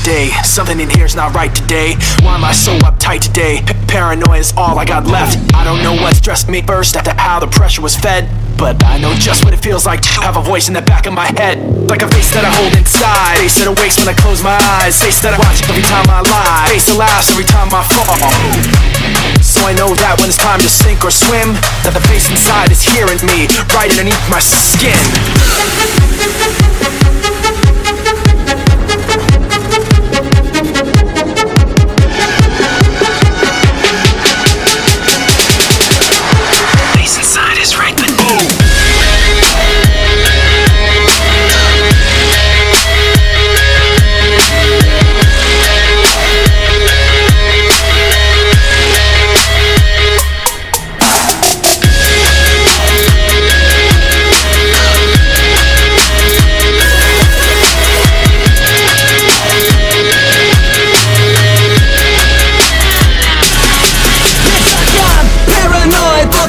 today. Something in here's not right today. Why am I so uptight today? Paranoia is all I got left. I don't know what stressed me first after how the pressure was fed, but I know just what it feels like to have a voice in the back of my head, like a face that I hold inside. Face that awakes when I close my eyes. Face that I watch every time I lie. Face that laughs every time I fall. So I know that when it's time to sink or swim, that the face inside is hearing me, right underneath my skin. Face inside is right beneath.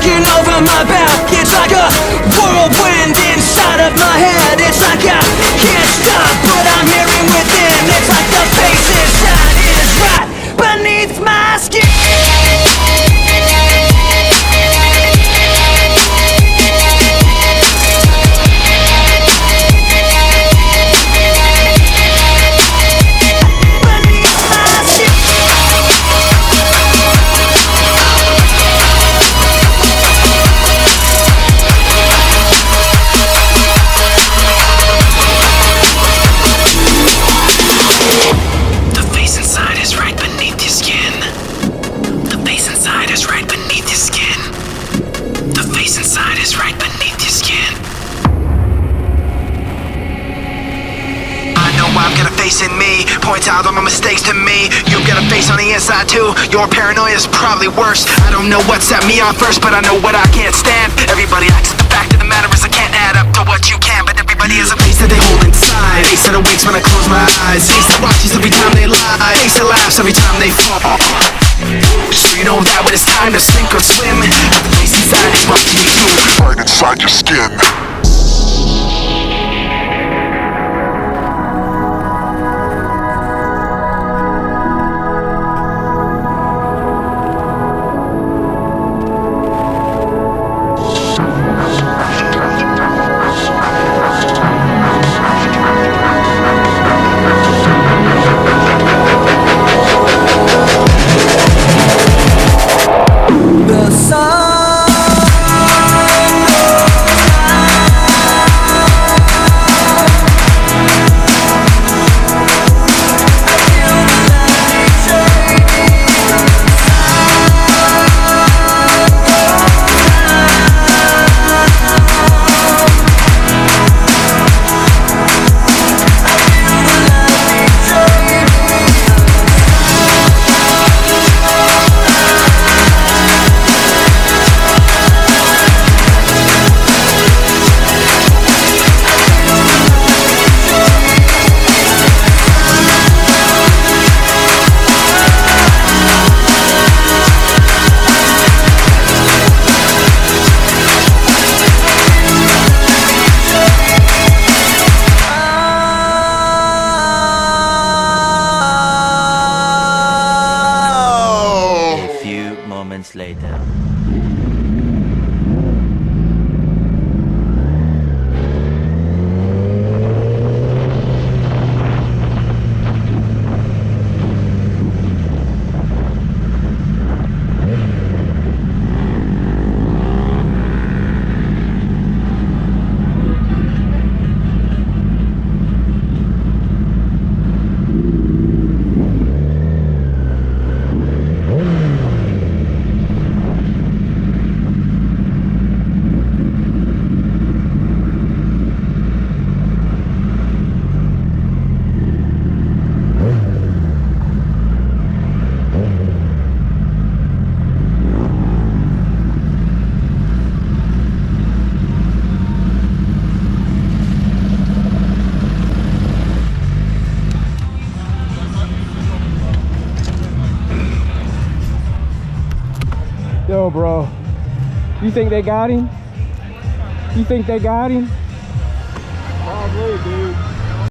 Over my back, it's like a whirlwind inside of my head. It's like I can't stop, but I'm hearing within. It's like the face inside is right beneath my skin. In me, point out all my mistakes to me. You've got a face on the inside too. Your paranoia is probably worse. I don't know what set me off first, but I know what I can't stand. Everybody acts. The fact of the matter is I can't add up to what you can, but everybody has a face that they hold inside. Face that awakes when I close my eyes. Face that watches every time they lie. Face that laughs every time they fall. So you know that when it's time to sink or swim, the face inside is watching you too. Right inside your skin. Later. Yo, bro, you think they got him? You think they got him?